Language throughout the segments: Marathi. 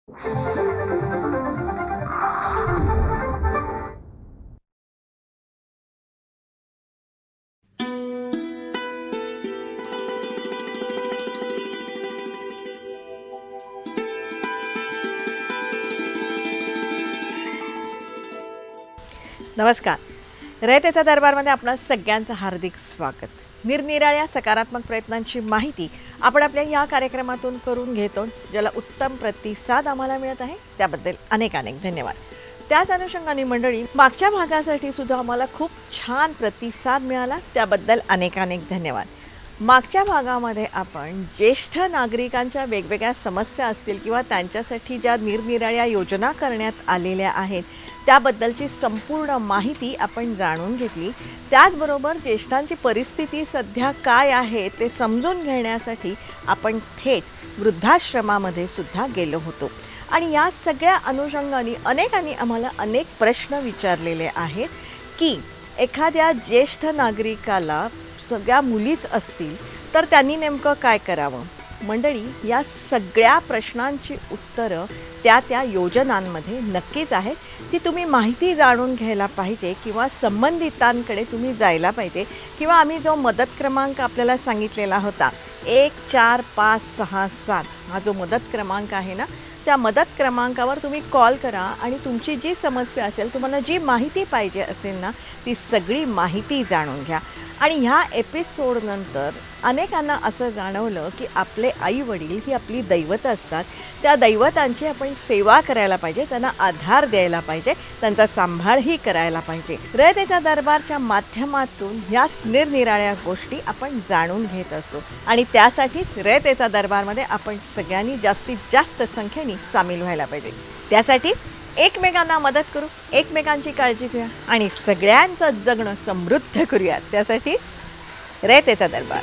नमस्कार. रयतेचा दरबारमध्ये आपणा सगळ्यांचं हार्दिक स्वागत. निरनिराळ्या सकारात्मक प्रयत्नांची माहिती आपण आपल्या या कार्यक्रमातून करून घेतो, ज्याला उत्तम प्रतिसाद आम्हाला मिळत आहे त्याबद्दल अनेक अनेक धन्यवाद. त्याच अनुषंगाने मंडळी, मागच्या भागासाठी सुद्धा आम्हाला खूप छान प्रतिसाद मिळाला, त्याबद्दल अनेक अनेक धन्यवाद. मागच्या भागामध्ये आपण ज्येष्ठ नागरिकांच्या वेगवेगळ्या समस्या असतील किंवा त्यांच्यासाठी ज्या निरनिराळ्या योजना करण्यात आलेल्या आहेत त्याबद्दलची संपूर्ण माहिती आपण जाणून घेतली. त्याचबरोबर ज्येष्ठांची परिस्थिती सध्या काय आहे ते समजून घेण्यासाठी आपण थेट वृद्धाश्रमामध्ये सुद्धा गेलो होतो आणि या सगळ्या अनुषंगाने अनेकांनी आम्हाला अनेक प्रश्न विचारलेले आहेत की एखाद्या ज्येष्ठ नागरिकाला सगळ्या मुलीच असतील तर त्यांनी नेमकं काय करावं. मंडळी, या सगळ्या प्रश्नांची उत्तरं त्या योजनांमध्ये नक्कीच आहे. ती तुम्ही माहिती जाणून घ्यायला पाहिजे किंवा संबंधितांकडे तुम्ही जायला पाहिजे किंवा आम्ही जो मदत क्रमांक आपल्याला सांगितलेला होता 14567 हा जो मदत क्रमांक आहे ना, त्या मदत क्रमांकावर तुम्ही कॉल करा आणि तुमची जी समस्या असेल, तुम्हाला जी माहिती पाहिजे असेल ना, ती सगळी माहिती जाणून घ्या. आणि ह्या एपिसोडनंतर अनेकांना असं जाणवलं की आपले आईवडील ही आपली दैवतं असतात. त्या दैवतांची आपण सेवा करायला पाहिजे, त्यांना आधार द्यायला पाहिजे, त्यांचा सांभाळही करायला पाहिजे. रयतेच्या दरबारच्या माध्यमातून ह्या निरनिराळ्या गोष्टी आपण जाणून घेत असतो आणि त्यासाठीच रयतेच्या दरबारमध्ये आपण सगळ्यांनी जास्तीत जास्त संख्येने सामील व्हायला पाहिजे. त्यासाठीच एकमेकांना मदत करू, एकमेकांची काळजी घेऊया आणि सगळ्यांचं जगणं समृद्ध करूया. त्यासाठी रयतेचा दरबार.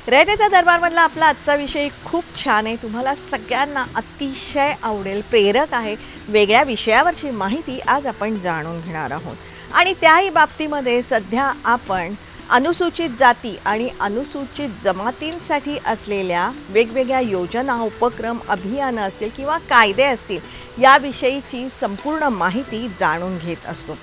रयतेचा दरबारमधला आपला आजचा विषय खूप छान आहे, तुम्हाला सगळ्यांना अतिशय आवडेल, प्रेरक आहे. वेगळ्या विषयावरची माहिती आज आपण जाणून घेणार आहोत आणि त्याही बाबतीमध्ये सध्या आपण अनुसूचित जाती आणि अनुसूचित जमातींसाठी असलेल्या वेगवेगळ्या योजना, उपक्रम, अभियानं असतील किंवा कायदे असतील याविषयीची संपूर्ण माहिती जाणून घेत असतो.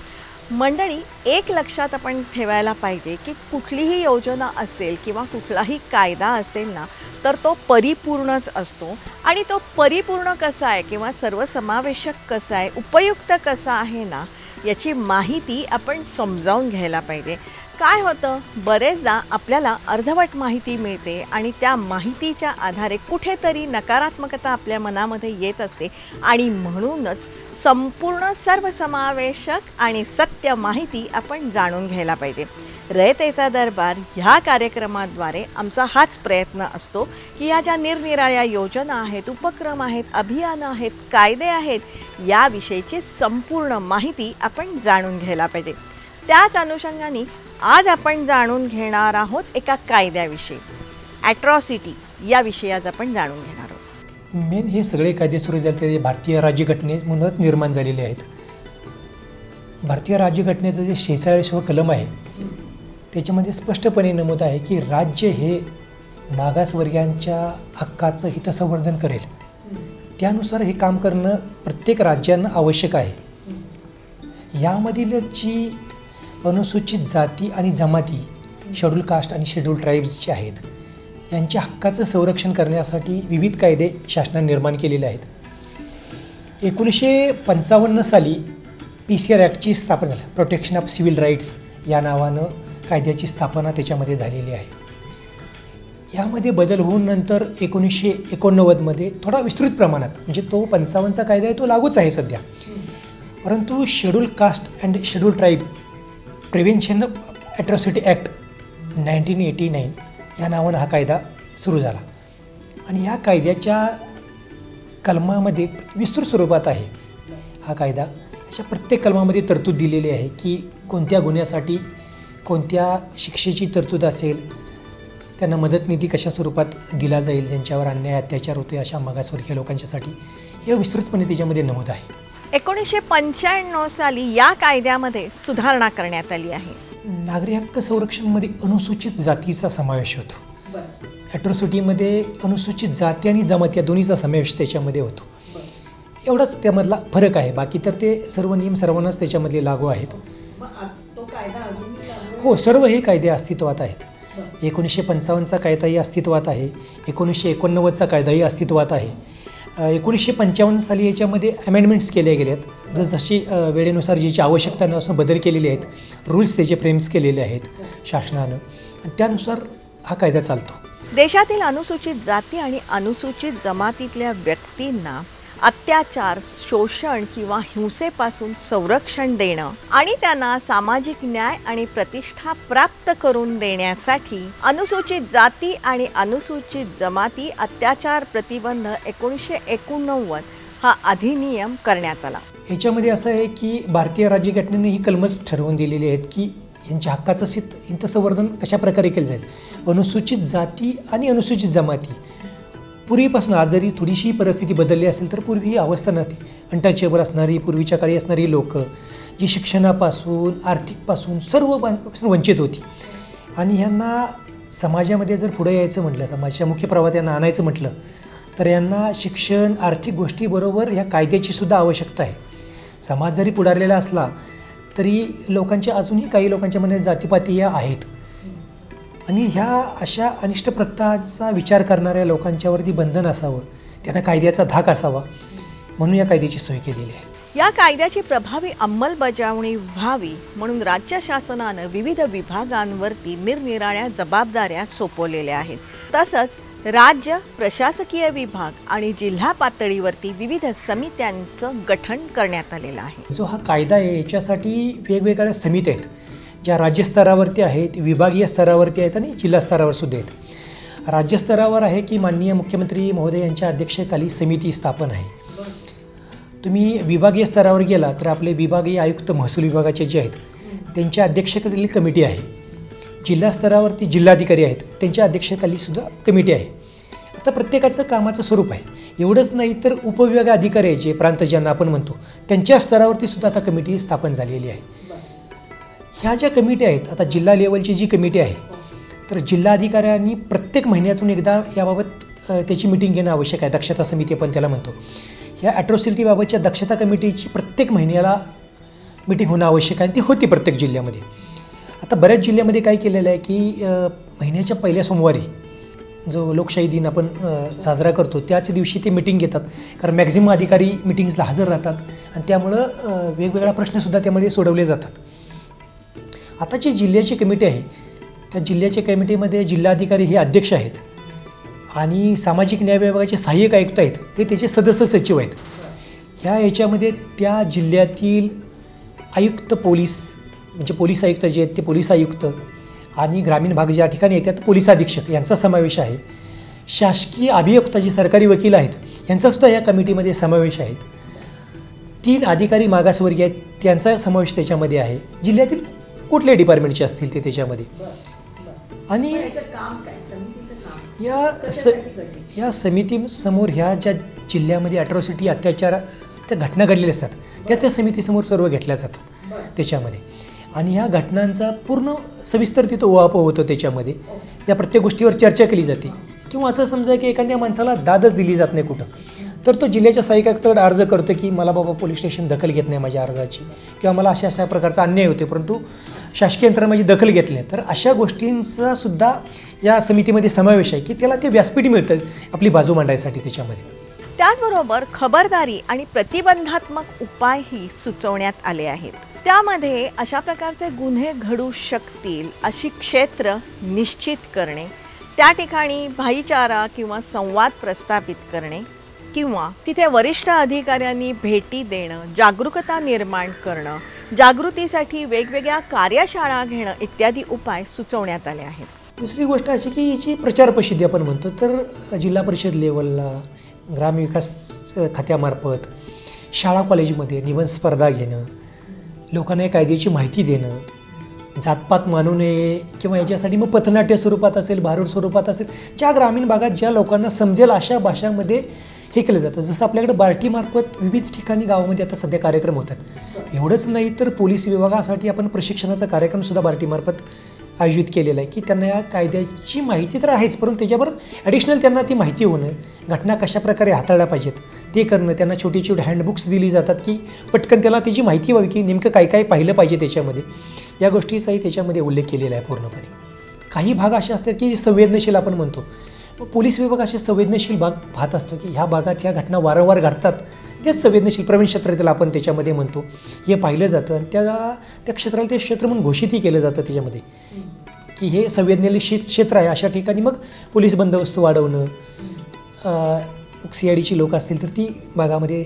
मंडळी, एक लक्षात आपण ठेवायला पाहिजे की कुठलीही योजना असेल किंवा कुठलाही कायदा असेल ना, तर तो परिपूर्णच असतो आणि तो परिपूर्ण कसा आहे किंवा सर्वसमावेशक कसा आहे, उपयुक्त कसा आहे ना, याची माहिती आपण समजावून घ्यायला पाहिजे. काय होतं, बरेचदा आपल्याला अर्धवट माहिती मिळते आणि त्या माहितीच्या आधारे कुठेतरी नकारात्मकता आपल्या मनामध्ये येत असते आणि म्हणूनच संपूर्ण सर्वसमावेशक आणि सत्य माहिती आपण जाणून घ्यायला पाहिजे. रयतेचा दरबार ह्या कार्यक्रमाद्वारे आमचा हाच प्रयत्न असतो की या ज्या निरनिराळ्या योजना आहेत, उपक्रम आहेत, अभियानं आहेत, कायदे आहेत, याविषयीची संपूर्ण माहिती आपण जाणून घ्यायला पाहिजे. त्याच अनुषंगाने आज आपण जाणून घेणार आहोत एका कायद्याविषयी, ॲट्रॉसिटी या विषयात आपण जाणून घेणार आहोत. मेन हे सगळे कायदे सुरू झाले ते भारतीय राज्यघटनेमधूनच निर्माण झालेले आहेत. भारतीय राज्यघटनेचं जे 46वा कलम आहे त्याच्यामध्ये स्पष्टपणे नमूद आहे की राज्य हे मागासवर्गीयांच्या हक्काचं हितसंवर्धन करेल. त्यानुसार हे काम करणं प्रत्येक राज्यांना आवश्यक आहे. यामधील जी अनुसूचित जाती आणि जमाती, शेड्यूल कास्ट आणि शेड्यूल ट्राईब्स जे आहेत, यांच्या हक्काचं संरक्षण करण्यासाठी विविध कायदे शासनाने निर्माण केलेले आहेत. 1955 साली PCR ॲक्टची स्थापना झाली. प्रोटेक्शन ऑफ सिव्हिल राईट्स या नावानं कायद्याची स्थापना त्याच्यामध्ये झालेली आहे. यामध्ये बदल होऊन नंतर 1989मध्ये थोडा विस्तृत प्रमाणात, म्हणजे तो 55चा कायदा आहे तो लागूच आहे सध्या, परंतु schedule caste and schedule tribe prevention atrocity act 1989 या नावानं हा कायदा सुरू झाला आणि या कायद्याच्या कलमामध्ये विस्तृत स्वरूपात आहे हा कायदा. अशा प्रत्येक कलमामध्ये तरतूद दिलेली आहे की कोणत्या गुन्ह्यासाठी कोणत्या शिक्षेची तरतूद असेल, त्यांना मदत निधी कशा स्वरूपात दिला जाईल, ज्यांच्यावर अन्याय अत्याचार होते अशा मागासवर्गीय लोकांच्यासाठी, हे विस्तृतपणे त्याच्यामध्ये नमूद आहे. 1995 साली या कायद्यामध्ये सुधारणा करण्यात आली आहे. नागरी हक्क संरक्षणमध्ये अनुसूचित जातीचा समावेश होतो. ॲट्रॉसिटीमध्ये अनुसूचित जाती आणि जमाती या दोन्हीचा समावेश त्याच्यामध्ये होतो. एवढाच त्यामधला फरक आहे. बाकी तर ते सर्व नियम सर्वांनाच त्याच्यामधले लागू आहेत. हो, सर्व हे कायदे अस्तित्वात आहेत. 1955चा कायदाही अस्तित्वात आहे. 1989चा कायदाही अस्तित्वात आहे. 1955 साली याच्यामध्ये अमेंडमेंट्स केल्या गेल्यात. जशी वेळेनुसार ज्याची आवश्यकता नसून बदल केलेले आहेत. रूल्स त्याचे फ्रेम्स केलेले आहेत शासनानं आणि त्यानुसार हा कायदा चालतो. देशातील अनुसूचित जाती आणि अनुसूचित जमातीतल्या व्यक्तींना अत्याचार, शोषण किंवा हिंसेपासून संरक्षण देणं आणि त्यांना सामाजिक न्याय आणि प्रतिष्ठा प्राप्त करून देण्यासाठी अनुसूचित जाती आणि अनुसूचित जमाती अत्याचार प्रतिबंध 1989 हा अधिनियम करण्यात आला. याच्यामध्ये असं आहे की भारतीय राज्यघटनेने ही कलमच ठरवून दिलेली आहेत की यांच्या हक्काचं हितसंवर्धन कशा प्रकारे केलं जाईल. अनुसूचित जाती आणि अनुसूचित जमाती पूर्वीपासून आज जरी थोडीशी परिस्थिती बदलली असेल तर पूर्वी ही अवस्था नव्हती. अनटचेबल असणारी, पूर्वीच्या काळी असणारी लोक जी शिक्षणापासून, आर्थिकपासून सर्व पासून वंचित होती आणि ह्यांना समाजामध्ये जर पुढे यायचं म्हटलं, समाजाच्या मुख्य प्रवाहात यांना आणायचं म्हटलं तर यांना शिक्षण, आर्थिक गोष्टीबरोबर ह्या कायद्याची सुद्धा आवश्यकता आहे. समाज जरी पुढारलेला असला तरी लोकांच्या अजूनही काही लोकांच्या मनात जातीपाती या आहेत आणि ह्या अशा अनिष्ट प्रथांचा विचार करणाऱ्या लोकांच्यावरती बंधन असावं, त्यांना कायद्याचा धाक असावा म्हणून या कायद्याची सोय केलेली आहे. या कायद्याची प्रभावी अंमलबजावणी व्हावी म्हणून राज्य शासनानं विविध विभागांवरती निरनिराळ्या जबाबदाऱ्या सोपवलेल्या आहेत. तसंच राज्य प्रशासकीय विभाग आणि जिल्हा पातळीवरती विविध समित्यांचं गठन करण्यात आलेलं आहे. जो हा कायदा आहे याच्यासाठी वेगवेगळ्या समित्या आहेत ज्या राज्यस्तरावरती आहेत, विभागीय स्तरावरती आहेत आणि जिल्हा स्तरावर सुद्धा आहेत. राज्यस्तरावर आहे की माननीय मुख्यमंत्री महोदय यांच्या अध्यक्षतेखाली समिती स्थापन आहे. तुम्ही विभागीय स्तरावर गेला तर आपले विभागीय आयुक्त महसूल विभागाचे जे आहेत त्यांच्या अध्यक्षतेखाली कमिटी आहे. जिल्हा स्तरावरती जिल्हाधिकारी आहेत, त्यांच्या अध्यक्षतेखाली सुद्धा कमिटी आहे. आता प्रत्येकाचं कामाचं स्वरूप आहे. एवढंच नाही तर उपविभाग अधिकारी जे प्रांत ज्यांना आपण म्हणतो त्यांच्या स्तरावरती सुद्धा आता कमिटी स्थापन झालेली आहे. ह्या ज्या कमिटी आहेत, आता जिल्हा लेवलची जी कमिटी आहे तर जिल्हाधिकाऱ्यांनी प्रत्येक महिन्यातून एकदा याबाबत त्याची मिटिंग घेणं आवश्यक आहे. दक्षता समिती आपण त्याला म्हणतो. ह्या ॲट्रॉसिटीबाबतच्या दक्षता कमिटीची प्रत्येक महिन्याला मिटिंग होणं आवश्यक आहे. ती होती प्रत्येक जिल्ह्यामध्ये. आता बऱ्याच जिल्ह्यामध्ये काय केलेलं आहे की महिन्याच्या पहिल्या सोमवारी जो लोकशाही दिन आपण साजरा करतो त्याच दिवशी ते मिटिंग घेतात. कारण मॅक्झिमम अधिकारी मिटिंग्सला हजर राहतात आणि त्यामुळं वेगवेगळा प्रश्नसुद्धा त्यामध्ये सोडवले जातात. आता जी जिल्ह्याची कमिटी आहे त्या जिल्ह्याच्या कमिटीमध्ये जिल्हाधिकारी हे अध्यक्ष आहेत आणि सामाजिक न्याय विभागाचे सहाय्यक आयुक्त आहेत ते त्याचे सदस्य सचिव आहेत. ह्या याच्यामध्ये त्या जिल्ह्यातील आयुक्त पोलीस म्हणजे पोलीस आयुक्त जे आहेत ते पोलीस आयुक्त आणि ग्रामीण भाग ज्या ठिकाणी येतात पोलीस अधीक्षक यांचा समावेश आहे. शासकीय अभियोक्ता जे सरकारी वकील आहेत यांचासुद्धा या कमिटीमध्ये समावेश आहे. 3 अधिकारी मागासवर्गीय आहेत त्यांचा समावेश त्याच्यामध्ये आहे. जिल्ह्यातील कुठले डिपार्टमेंटचे असतील ते त्याच्यामध्ये. आणि या समितीसमोर ह्या ज्या जिल्ह्यामध्ये ॲट्रॉसिटी अत्याचार त्या घटना घडलेल्या असतात त्या समितीसमोर सर्व घेतल्या जातात त्याच्यामध्ये. आणि ह्या घटनांचा पूर्ण सविस्तर तिथं उहापोह होतो त्याच्यामध्ये. या प्रत्येक गोष्टीवर चर्चा केली जाते. किंवा असं समजा की एखाद्या माणसाला दादच दिली जात नाही कुठं तर तो जिल्ह्याच्या सहाय्यक आयुक्ताकडे अर्ज करतो की मला बाबा पोलीस स्टेशन दखल घेत नाही माझ्या अर्जाची किंवा मला अशा प्रकारचा अन्याय होते परंतु शासकीय यंत्रणा माझी दखल घेतली नाही. तर अशा गोष्टींचा सुद्धा या समितीमध्ये समावेश आहे की त्याला ते व्यासपीठ मिळतं आपली बाजू मांडायसाठी त्याच्यामध्ये. त्याचबरोबर खबरदारी आणि प्रतिबंधात्मक उपायही सुचवण्यात आले आहेत. त्यामध्ये अशा प्रकारचे गुन्हे घडू शकतील अशी क्षेत्र निश्चित करणे, त्या ठिकाणी भाईचारा किंवा संवाद प्रस्थापित करणे किंवा तिथे वरिष्ठ अधिकाऱ्यांनी भेटी देणं, जागरूकता निर्माण करणं, जागृतीसाठी वेगवेगळ्या कार्यशाळा घेणं इत्यादी उपाय सुचवण्यात आले आहेत. दुसरी गोष्ट अशी की याची प्रचार प्रसिद्धी आपण म्हणतो तर जिल्हा परिषद लेवलला ग्रामविकास खात्यामार्फत शाळा कॉलेजमध्ये निबंध स्पर्धा घेणं, लोकांना या कायद्याची माहिती देणं, जातपात मानू नये किंवा याच्यासाठी मग पथनाट्य स्वरूपात असेल, भारूड स्वरूपात असेल, ज्या ग्रामीण भागात ज्या लोकांना समजेल अशा भाषामध्ये हे केलं जातं. जसं आपल्याकडे बार्टीमार्फत विविध ठिकाणी गावामध्ये आता सध्या कार्यक्रम होतात. एवढंच नाही तर पोलीस विभागासाठी आपण प्रशिक्षणाचा कार्यक्रमसुद्धा बार्टीमार्फत आयोजित केलेला आहे, की त्यांना या कायद्याची माहिती तर आहेच, परंतु त्याच्याबरोबर ॲडिशनल त्यांना ती माहिती होणं, घटना कशाप्रकारे हाताळल्या पाहिजेत ते करणं. त्यांना छोटी छोटी हँडबुक्स दिली जातात, की पटकन त्याला त्याची माहिती व्हावी, की नेमकं काय काय पाहिलं पाहिजे त्याच्यामध्ये. या गोष्टीचाही त्याच्यामध्ये उल्लेख केलेला आहे पूर्णपणे. काही भाग असे असतात की संवेदनशील आपण म्हणतो. पोलीस विभाग असे संवेदनशील भाग पाहत असतो, की ह्या भागात ह्या घटना वारंवार घडतात, तेच संवेदनशील प्रवीण क्षेत्र त्याला आपण त्याच्यामध्ये म्हणतो. हे पाहिलं जातं आणि त्या क्षेत्राला ते क्षेत्र म्हणून घोषितही केलं जातं त्याच्यामध्ये, की हे संवेदनशील क्षेत्र आहे. अशा ठिकाणी मग पोलीस बंदोबस्त वाढवणं, CIDची लोक असतील तर ती भागामध्ये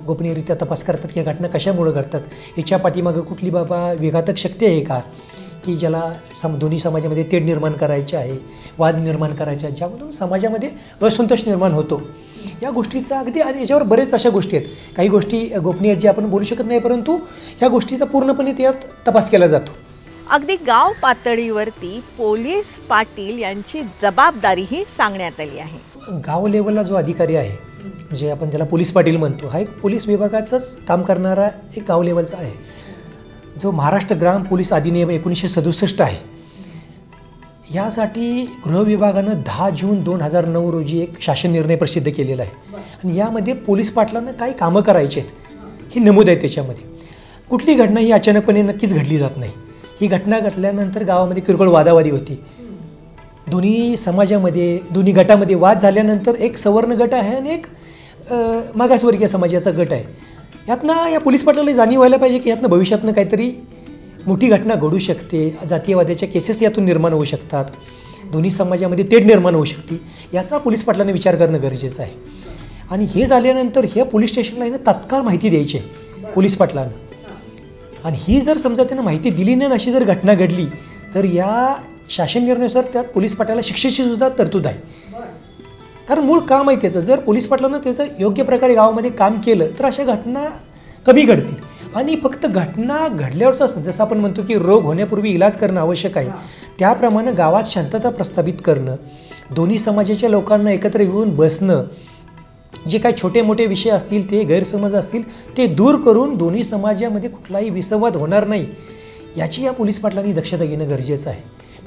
गोपनीयरित्या तपास करतात की या घटना कशामुळे घडतात, याच्या पाठीमागं कुठली बाबा विघातक शक्ती आहे का, की ज्याला दोन्ही समाजामध्ये तेढ निर्माण करायचे आहे, वाद निर्माण करायचे आहे, ज्यामधून समाजामध्ये असंतोष निर्माण होतो. या गोष्टीचा अगदी आणि याच्यावर बरेच अशा गोष्टी आहेत. काही गोष्टी गोपनीय आहेत जे आपण बोलू शकत नाही, परंतु ह्या गोष्टीचा पूर्णपणे त्यात तपास केला जातो. अगदी गाव पातळीवरती पोलीस पाटील यांची जबाबदारीही सांगण्यात आली आहे. गाव लेवलला जो अधिकारी आहे, म्हणजे आपण त्याला पोलीस पाटील म्हणतो, हा एक पोलीस विभागाचंच काम करणारा एक गाव लेवलचा आहे, जो महाराष्ट्र ग्राम पोलीस अधिनियम 1967 आहे. यासाठी गृह विभागानं 10 जून 2009 रोजी एक शासन निर्णय प्रसिद्ध केलेला आहे आणि यामध्ये पोलीस पाटलांना काही कामं करायची आहेत हे नमूद आहे त्याच्यामध्ये. कुठली घटना ही अचानकपणे नक्कीच घडली जात नाही. ही घटना घडल्यानंतर गावामध्ये किरकोळ वादावादी होती. दोन्ही समाजामध्ये, दोन्ही गटामध्ये वाद झाल्यानंतर एक सवर्ण गट आहे आणि एक मागासवर्गीय समाजाचा गट आहे. यातनं या पोलीस पाटलाला जाणीव व्हायला पाहिजे की यातनं भविष्यातनं काहीतरी मोठी घटना घडू शकते, जातीयवादाच्या केसेस यातून निर्माण होऊ शकतात, दोन्ही समाजामध्ये तेढ निर्माण होऊ शकते. याचा पोलीस पाटलांना विचार करणं गरजेचं आहे. आणि हे झाल्यानंतर हे पोलीस स्टेशनला येणं तात्काळ माहिती द्यायची आहे पोलीस पाटलांना. आणि ही जर समजा त्यांना माहिती दिली नाही अशी जर घटना घडली तर या शासन निर्णयानुसार त्यात पोलीस पाटलाला शिक्षेची सुद्धा तरतूद आहे. कारण मूळ काम आहे त्याचं. जर पोलीस पाटलानं त्याचं योग्य प्रकारे गावामध्ये काम केलं तर अशा घटना कमी घडतील. आणि फक्त घटना घडल्यावरच असतं, जसं आपण म्हणतो की रोग होण्यापूर्वी इलाज करणं आवश्यक आहे, त्याप्रमाणे गावात शांतता प्रस्थापित करणं, दोन्ही समाजाच्या लोकांना एकत्र येऊन बसणं, जे काही छोटे मोठे विषय असतील ते गैरसमज असतील ते दूर करून दोन्ही समाजामध्ये कुठलाही विसंवाद होणार नाही याची या पोलीस पाटलांनी दक्षता घेणं गरजेचं आहे.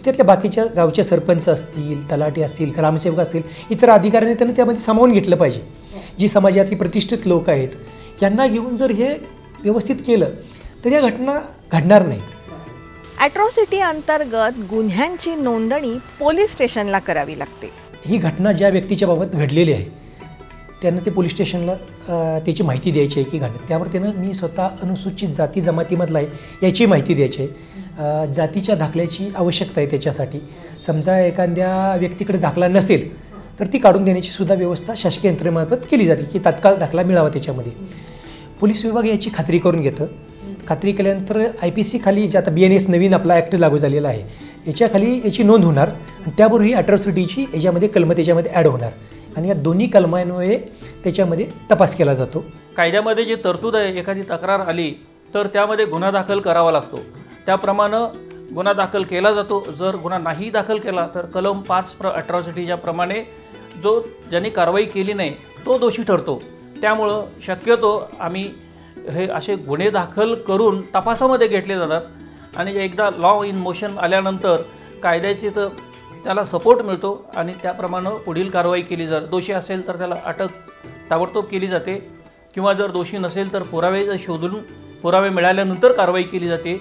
त्यातल्या बाकीच्या गावचे सरपंच असतील, तलाठी असतील, ग्रामसेवक असतील, इतर अधिकाऱ्यांनी त्यांनी त्यामध्ये सामावून घेतलं पाहिजे. जी समाजातली प्रतिष्ठित लोक आहेत यांना घेऊन जर हे व्यवस्थित केलं तर या घटना घडणार नाहीत. ॲट्रॉसिटी अंतर्गत गुन्ह्यांची नोंदणी पोलीस स्टेशनला करावी लागते. ही घटना ज्या व्यक्तीच्या बाबत घडलेली आहे त्यांना ते पोलीस स्टेशनला त्याची माहिती द्यायची आहे की घटना, त्यावर त्यानं मी स्वतः अनुसूचित जाती जमातीमधला आहे याची माहिती द्यायची आहे. जातीच्या दाखल्याची आवश्यकता आहे त्याच्यासाठी. समजा एखाद्या व्यक्तीकडे दाखला नसेल तर ती काढून देण्याची सुद्धा व्यवस्था शासकीय यंत्रणेमार्फत केली जाते की तात्काळ दाखला मिळावा त्याच्यामध्ये. पोलीस विभाग याची खात्री करून घेतं. खात्री केल्यानंतर IPC खाली जे आता BNS नवीन आपला ॲक्ट लागू झालेला आहे याच्याखाली याची नोंद होणार आणि त्याबरोबर ही ॲट्रॉसिटीची याच्यामध्ये कलमं त्याच्यामध्ये ॲड होणार आणि या दोन्ही कलमांमुळे त्याच्यामध्ये तपास केला जातो. कायद्यामध्ये जी तरतूद आहे, एखादी तक्रार आली तर त्यामध्ये गुन्हा दाखल करावा लागतो, त्याप्रमाणे गुन्हा दाखल केला जातो. जर गुन्हा नाही दाखल केला तर कलम 5 ॲट्रॉसिटीच्या प्रमाणे जो ज्यांनी कारवाई केली नाही तो दोषी ठरतो. त्यामुळं शक्यतो आम्ही हे असे गुन्हे दाखल करून तपासामध्ये घेतले जातात आणि एकदा लॉ इन मोशन आल्यानंतर कायद्याची तर त्याला सपोर्ट मिळतो आणि त्याप्रमाणे पुढील कारवाई केली. जर दोषी असेल तर त्याला अटक ताबडतोब केली जाते किंवा जर दोषी नसेल तर पुरावे शोधून पुरावे मिळाल्यानंतर कारवाई केली जाते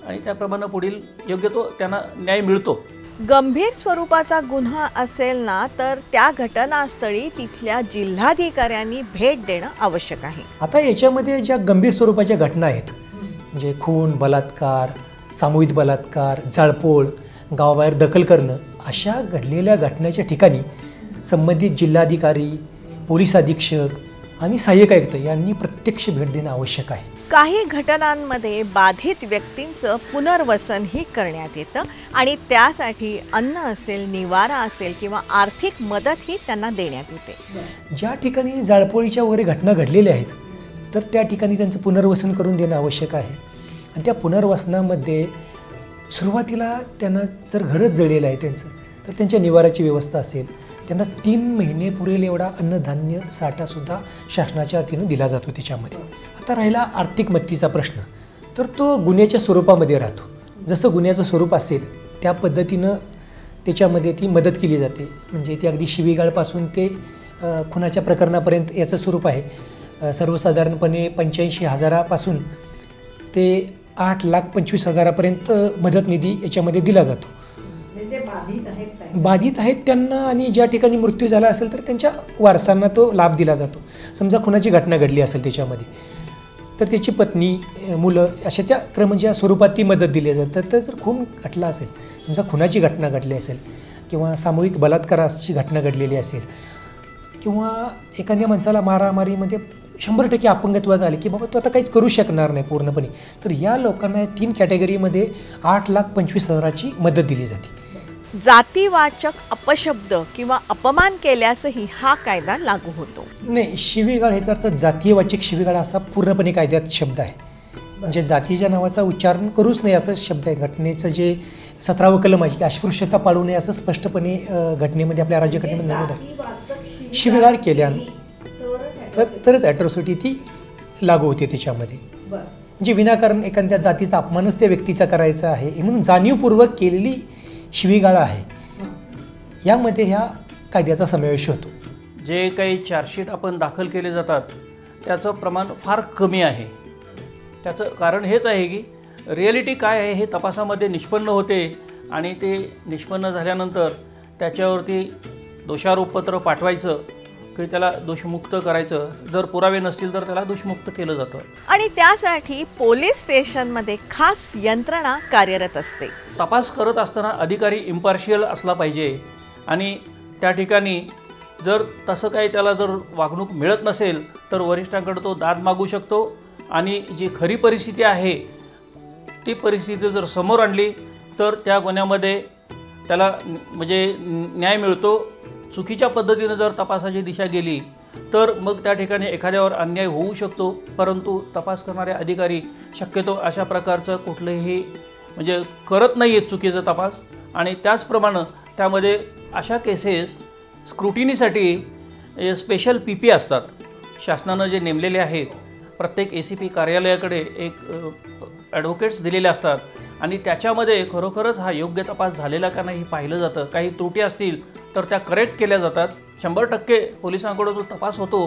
आणि त्याप्रमाणे पुढील योग्य तो त्यांना न्याय मिळतो. गंभीर स्वरूपाचा गुन्हा असेल ना तर त्या घटनास्थळी तिथल्या जिल्हाधिकाऱ्यांनी भेट देणं आवश्यक आहे. आता याच्यामध्ये ज्या गंभीर स्वरूपाच्या घटना आहेत म्हणजे खून, बलात्कार, सामूहिक बलात्कार, जाळपोळ, गावाबाहेर दखल करणं, अशा घडलेल्या घटनेच्या ठिकाणी संबंधित जिल्हाधिकारी, पोलीस अधीक्षक आणि सहाय्यक आयुक्त यांनी प्रत्यक्ष भेट देणं आवश्यक आहे. काही घटनांमध्ये बाधित व्यक्तींचं पुनर्वसनही करण्यात येतं आणि त्यासाठी अन्न असेल, निवारा असेल किंवा आर्थिक मदतही त्यांना देण्यात येते. ज्या ठिकाणी जाळपोळीच्या वगैरे घटना घडलेल्या आहेत तर त्या ठिकाणी त्यांचं पुनर्वसन करून देणं आवश्यक आहे. आणि त्या पुनर्वसनामध्ये सुरुवातीला त्यांना जर घरच जळलेलं आहे त्यांचं तर त्यांच्या निवाराची व्यवस्था असेल, त्यांना 3 महिने पुरेल एवढा अन्नधान्य साठासुद्धा शासनाच्या वतीनं दिला जातो त्याच्यामध्ये. आता राहिला आर्थिक मदतीचा प्रश्न, तर तो गुन्ह्याच्या स्वरूपामध्ये राहतो. जसं गुन्ह्याचं स्वरूप असेल त्या पद्धतीनं त्याच्यामध्ये ती मदत केली जाते. म्हणजे ती अगदी शिवीगाळपासून ते खुनाच्या प्रकरणापर्यंत याचं स्वरूप आहे. सर्वसाधारणपणे 85,000पासून ते 8,25,000पर्यंत मदत निधी याच्यामध्ये दिला जातो. बाधित आहेत त्यांना, आणि ज्या ठिकाणी मृत्यू झाला असेल तर त्यांच्या वारसांना तो लाभ दिला जातो. समजा खुनाची घटना घडली असेल त्याच्यामध्ये, तर त्याची पत्नी, मुलं अशाच्या क्रमाच्या स्वरूपात ती मदत दिली जाते. तर जर खून घडला असेल, समजा खुनाची घटना घडली असेल किंवा सामूहिक बलात्काराची घटना घडलेली असेल किंवा एखाद्या माणसाला मारामारीमध्ये 100% अपंगत्वात आले की बाबा तो आता काहीच करू शकणार नाही पूर्णपणे, तर या लोकांना 3 कॅटेगरीमध्ये 8,25,000ची मदत दिली जाते. जातीवाचक अपशब्द किंवा अपमान केल्यासही हा कायदा लागू होतो. नाही, शिवीगाळ ह्याचा अर्थ जातीयवाचक शिवीगाळ असा पूर्णपणे कायद्यात शब्द आहे. म्हणजे जातीच्या नावाचा उच्चारण करूच नाही असं शब्द आहे. घटनेचं जे 17वं कलम आहे की अस्पृश्यता पाळू नये असं स्पष्टपणे घटनेमध्ये, आपल्या राज्यघटनेमध्ये नमूद आहे. शिवीगाळ केल्यानं तरच ॲट्रॉसिटी ती लागू होते त्याच्यामध्ये. म्हणजे विनाकारण एखाद्या जातीचा अपमानच त्या व्यक्तीचा करायचा आहे म्हणून जाणीवपूर्वक केलेली शिवीगाळ आहे, यामध्ये ह्या कायद्याचा समावेश होतो. जे काही चार्जशीट आपण दाखल केले जातात त्याचं प्रमाण फार कमी आहे. त्याचं कारण हेच आहे की रिॲलिटी काय आहे हे तपासामध्ये निष्पन्न होते, आणि ते निष्पन्न झाल्यानंतर त्याच्यावरती दोषारोपपत्र पाठवायचं की त्याला दोषमुक्त करायचं. जर पुरावे नसतील तर त्याला दोषमुक्त केलं जातं. आणि त्यासाठी पोलीस स्टेशनमध्ये खास यंत्रणा कार्यरत असते. तपास करत असताना अधिकारी इम्पार्शियल असला पाहिजे, आणि त्या ठिकाणी जर तसं काही त्याला जर वागणूक मिळत नसेल तर वरिष्ठांकडे तो दाद मागू शकतो, आणि जी खरी परिस्थिती आहे ती परिस्थिती जर समोर आणली तर त्या गुन्ह्यामध्ये त्याला म्हणजे न्याय मिळतो. चुकीच्या पद्धतीनं जर तपासाची दिशा गेली तर मग त्या ठिकाणी एखाद्यावर अन्याय होऊ शकतो. परंतु तपास करणारे अधिकारी शक्यतो अशा प्रकारचं कुठलंही म्हणजे करत नाही आहेत चुकीचा तपास. आणि त्याचप्रमाणे त्यामध्ये अशा केसेस स्क्रुटिनीसाठी स्पेशल PP असतात शासनानं जे नेमलेले आहेत. प्रत्येक ACP कार्यालयाकडे एक ॲडव्होकेट्स दिलेले असतात, आणि त्याच्यामध्ये खरोखरच हा योग्य तपास झालेला का नाही पाहिलं जातं. काही त्रुटी असतील तर त्या करेक्ट केल्या जातात. 100% पोलिसांकडून जो तपास होतो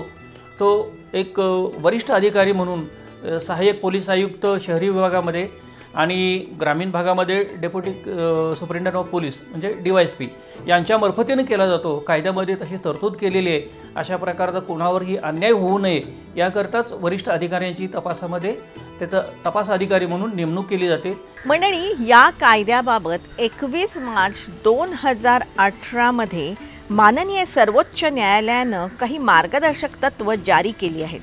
तो एक वरिष्ठ अधिकारी म्हणून सहाय्यक पोलीस आयुक्त शहरी विभागामध्ये आणि ग्रामीण भागामध्ये डेप्युटी सुपरिटेंडंट ऑफ पोलीस म्हणजे DYSP यांच्या मार्फतीने केला जातो. कायद्यामध्ये तशी तरतूद केलेली आहे. अशा प्रकारचा कोणावरही अन्याय होऊ नये याकरताच वरिष्ठ अधिकाऱ्यांची तपासामध्ये त्याचा तपास अधिकारी म्हणून नेमणूक केली जाते. मंडळी, या कायद्याबाबत 21 मार्च 2018 मध्ये माननीय सर्वोच्च न्यायालयानं काही मार्गदर्शक तत्त्व जारी केली आहेत.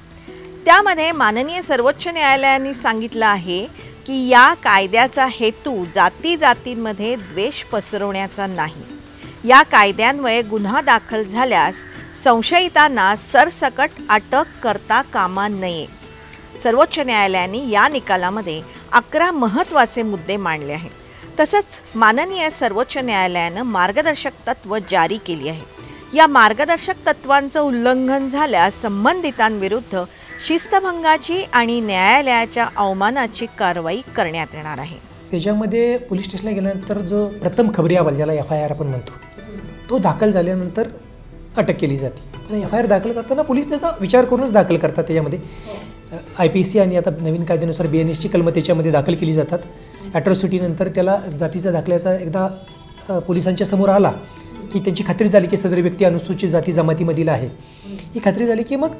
त्यामध्ये माननीय सर्वोच्च न्यायालयाने सांगितलं आहे की या कायद्याचा हेतू जातींमध्ये द्वेष पसरवण्याचा नाही. या कायद्यान्वये गुन्हा दाखल झाल्यास संशयितांना सरसकट अटक करता कामा नये. सर्वोच्च न्यायालयाने या निकालामध्ये 11 महत्त्वाचे मुद्दे मांडले आहेत. तसंच माननीय सर्वोच्च न्यायालयानं मार्गदर्शक तत्त्व जारी केली आहे. या मार्गदर्शक तत्त्वांचं उल्लंघन झाल्यास संबंधितांविरुद्ध शिस्तभंगाची आणि न्यायालयाच्या अवमानाची कारवाई करण्यात येणार आहे. त्याच्यामध्ये पोलीस स्टेशनला गेल्यानंतर जो प्रथम खबरी अहवाल ज्याला FIR आपण म्हणतो तो दाखल झाल्यानंतर अटक केली जाते. आणि FIR दाखल करताना पोलीस त्याचा विचार करूनच दाखल करतात. त्याच्यामध्ये IPC आणि आता नवीन कायद्यानुसार BNSची कलमं त्याच्यामध्ये दाखल केली जातात. ॲट्रॉसिटीनंतर त्याला जातीचा दाखल्याचा एकदा पोलिसांच्या समोर आला की त्यांची खात्री झाली की सदर व्यक्ती अनुसूचित जाती जमातीमधील आहे, ही खात्री झाली की मग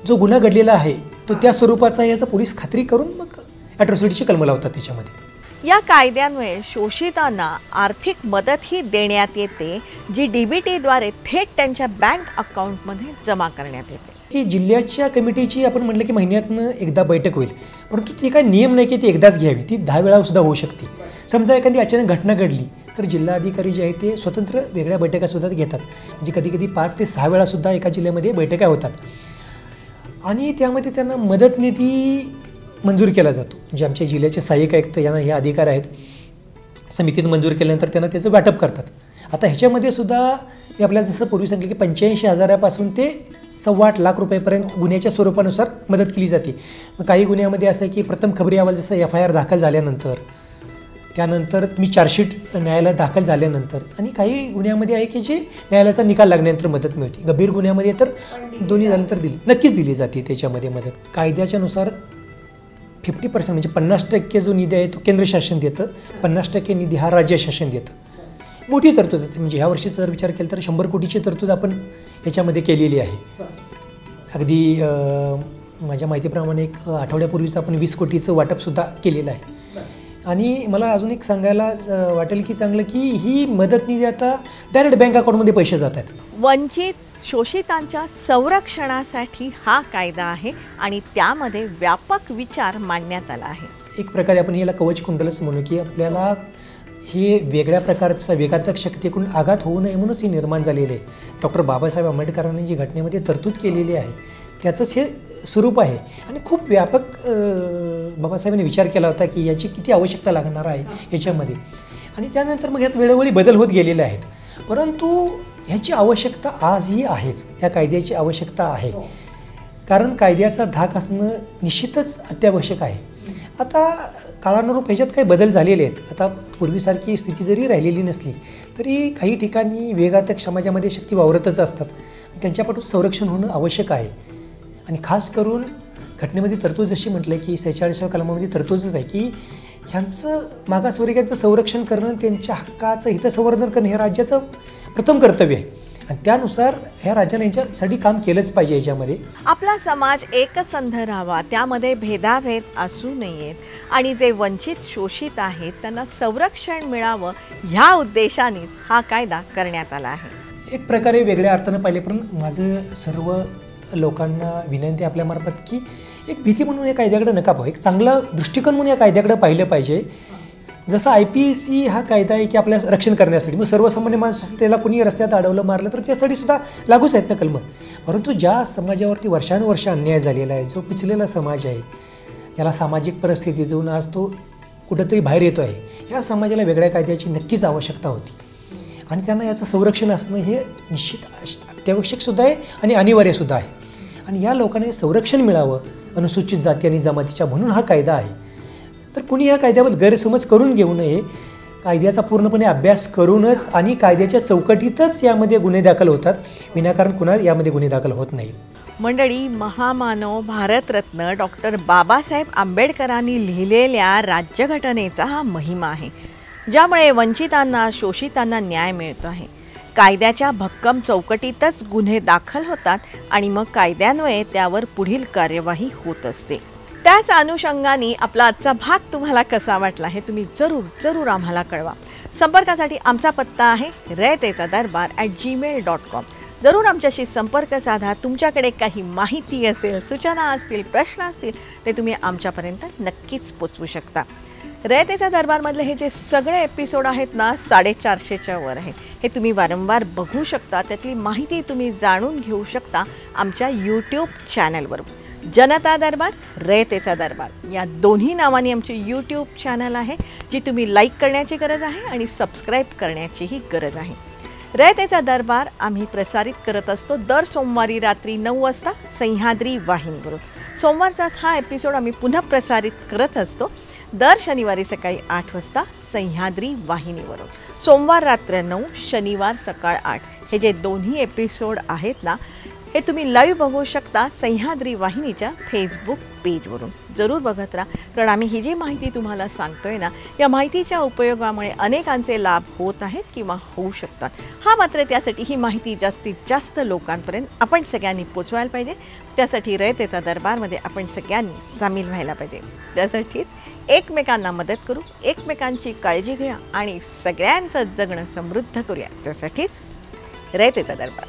जो गुन्हा घडलेला आहे तो त्या स्वरूपाचा याचा पोलीस खात्री करून मग ॲट्रॉसिटीची कलमं लावतात त्याच्यामध्ये. या कायद्यान्वये शोषितांना आर्थिक मदतही देण्यात येते, जी DBTद्वारे थेट त्यांच्या बँक अकाउंटमध्ये जमा करण्यात येते. की जिल्ह्याच्या कमिटीची आपण म्हटलं की महिन्यातनं एकदा बैठक होईल, परंतु ती काही नियम नाही की ती एकदाच घ्यावी, ती 10 वेळासुद्धा होऊ शकते. समजा एखादी अचानक घटना घडली तर जिल्हाधिकारी जे आहे ते स्वतंत्र वेगळ्या बैठकासुद्धा घेतात. म्हणजे कधी 5 ते 6 वेळासुद्धा एका जिल्ह्यामध्ये बैठका होतात, आणि त्यामध्ये त्यांना मदत निधी मंजूर केला जातो. म्हणजे आमच्या जिल्ह्याचे सहाय्यक आयुक्त यांना हे अधिकार आहेत. समितीने मंजूर केल्यानंतर त्यांना त्याचं वाटप करतात. आता ह्याच्यामध्ये सुद्धा मी आपल्याला जसं पूर्वी सांगितलं की 85,000पासून ते 8.25 लाख रुपयापर्यंत गुन्ह्याच्या स्वरूपानुसार मदत केली जाते. मग काही गुन्ह्यामध्ये असं आहे की प्रथम खबरी अहवाल जसं FIR दाखल झाल्यानंतर, त्यानंतर मी चार्जशीट न्यायालयात दाखल झाल्यानंतर, आणि काही गुन्ह्यामध्ये आहे की जे न्यायालयाचा निकाल लागल्यानंतर मदत मिळते. गंभीर गुन्ह्यामध्ये तर दोन्ही झाल्यानंतर नक्कीच दिली जाते त्याच्यामध्ये मदत. कायद्याच्यानुसार 50% म्हणजे 50% जो निधी आहे तो केंद्र शासन देतं, 50% निधी हा राज्य शासन देतं. मोठी तरतूद आहे. म्हणजे ह्या वर्षीचा जर विचार केला तर 100 कोटीची तरतूद आपण ह्याच्यामध्ये केलेली आहे. अगदी माझ्या माहितीप्रमाणे एक आठवड्यापूर्वीच आपण 20 कोटीचं वाटपसुद्धा केलेलं आहे. आणि मला अजून एक सांगायला वाटेल की चांगलं की ही मदत निधी आता डायरेक्ट बँक अकाउंटमध्ये पैसे जात आहेत. वंचित शोषितांच्या संरक्षणासाठी हा कायदा आहे आणि त्यामध्ये व्यापक विचार मांडण्यात आला आहे. एक प्रकारे आपण याला कवच कुंडलच म्हणू की आपल्याला हे वेगळ्या प्रकारचा विघातक शक्तीकडून आघात होऊ नये म्हणूनच हे निर्माण झालेले आहे. डॉक्टर बाबासाहेब आंबेडकरांनी जी घटनेमध्ये तरतूद केलेली आहे त्याचंच हे स्वरूप आहे. आणि खूप व्यापक बाबासाहेबांनी विचार केला होता की याची किती आवश्यकता लागणार आहे याच्यामध्ये. आणि त्यानंतर मग यात वेळोवेळी बदल होत गेलेले आहेत. परंतु ह्याची आवश्यकता आजही आहेच. या कायद्याची आवश्यकता आहे, कारण कायद्याचा धाक असणं निश्चितच अत्यावश्यक आहे. आता काळानुरूप ह्याच्यात काही बदल झालेले आहेत. आता पूर्वीसारखी स्थिती जरी राहिलेली नसली तरी काही ठिकाणी विघातक समाजामध्ये शक्ती वावरतच असतात. त्यांच्यापासून संरक्षण होणं आवश्यक आहे. आणि खास करून घटनेमध्ये तरतूद जशी म्हटलं की 46व्या कलमामध्ये तरतूदच आहे की ह्यांचं मागासवर्गीयांचं संरक्षण करणं, त्यांच्या हक्काचं हितसंवर्धन करणं हे राज्याचं प्रथम कर्तव्य आहे. आणि त्यानुसार ह्या राज्याने यांच्यासाठी काम केलंच पाहिजे. याच्यामध्ये आपला समाज एकसंध राहावा, त्यामध्ये भेदाभेद असू नयेत आणि जे वंचित शोषित आहेत त्यांना संरक्षण मिळावं ह्या उद्देशाने हा कायदा करण्यात आला आहे. एक प्रकारे वेगळ्या अर्थानं पाहिले, पण माझं सर्व लोकांना विनंती आपल्यामार्फत की एक भीती म्हणून या कायद्याकडे नका पाहू, एक चांगला दृष्टिकोन म्हणून या कायद्याकडे पाहिलं पाहिजे. जसं IPC हा कायदा आहे की आपल्या रक्षण करण्यासाठी, मग सर्वसामान्य माणूस असेल त्याला कोणी रस्त्यात अडवलं मारलं तर त्यासाठी सुद्धा लागूच आहेत ना कलमं. परंतु ज्या समाजावरती वर्षानुवर्ष अन्याय झालेला आहे, जो पिचलेला समाज आहे, याला सामाजिक परिस्थितीतून आज तो कुठंतरी बाहेर येतो आहे, या समाजाला वेगळ्या कायद्याची नक्कीच आवश्यकता होती. आणि त्यांना याचं संरक्षण असणं हे निश्चित अत्यावश्यकसुद्धा आहे आणि अनिवार्यसुद्धा आहे. आणि या लोकांना संरक्षण मिळावं अनुसूचित जाती आणि जमातीच्या, म्हणून हा कायदा आहे. तर कुणी या कायद्याबद्दल गैरसमज करून घेऊ नये. कायद्याचा पूर्णपणे अभ्यास करूनच आणि कायद्याच्या चौकटीतच यामध्ये गुन्हे दाखल होतात, विनाकारण कुणा यामध्ये गुन्हे दाखल होत नाहीत. मंडळी, महामानव भारतरत्न डॉक्टर बाबासाहेब आंबेडकरांनी लिहिलेल्या राज्यघटनेचा हा महिमा आहे, ज्यामुळे वंचितांना शोषितांना न्याय मिळतो आहे. कायद्याच्या भक्कम चौकटीतच गुन्हे दाखल होतात आणि मग कायद्यान्वये त्यावर पुढील कार्यवाही होत असते. त्याच अनुषंगाने आपला आजचा भाग तुम्हाला कसा वाटला हे तुम्ही जरूर आम्हाला कळवा. संपर्कासाठी आमचा पत्ता आहे rayatecadarbар@gmail.com. जरूर आमच्याशी संपर्क साधा. तुमच्याकडे काही माहिती असेल, सूचना असतील, प्रश्न असतील ते तुम्ही आमच्यापर्यंत नक्कीच पोचवू शकता. रयतेचा दरबारमधले हे जे सगळे एपिसोड आहेत ना 450च्या वर आहेत, हे तुम्ही वारंवार बघू शकता. त्यातली माहिती तुम्ही जाणून घेऊ शकता आमच्या यूट्यूब चॅनलवर. जनता दरबार, रयतेचा दरबार या दोन्ही नावाने आमचे यूट्यूब चॅनल आहे, जी तुम्ही लाईक करण्याची गरज आहे आणि सबस्क्राईब करण्याचीही गरज आहे. रयतेचा दरबार आम्ही प्रसारित करत असतो दर सोमवारी रात्री 9 वाजता सह्याद्री वाहिनीवरून. सोमवारचाच हा एपिसोड आम्ही पुन्हा प्रसारित करत असतो दर शनिवारी सकाळी 8 वाजता सह्याद्री वाहिनीवरून. सोमवार रात्र 9, शनिवार सकाळ 8 हे जे दोन्ही एपिसोड आहेत ना, हे तुम्ही लाईव्ह बघू शकता सह्याद्री वाहिनीच्या फेसबुक पेजवरून. जरूर बघत राहा, कारण आम्ही ही जी माहिती तुम्हाला सांगतोय ना, या माहितीच्या उपयोगामुळे अनेकांचे लाभ होत आहेत किंवा होऊ शकतात. हा मात्र त्यासाठी ही माहिती जास्तीत जास्त लोकांपर्यंत आपण सगळ्यांनी पोचवायला पाहिजे. त्यासाठी रयतेचा दरबारमध्ये आपण सगळ्यांनी सामील व्हायला पाहिजे. त्यासाठीच एकमेकांना मदत करू, एकमेकांची काळजी घ्या आणि सगळ्यांचं जगणं समृद्ध करूया. त्यासाठीच रयतेचा दरबार.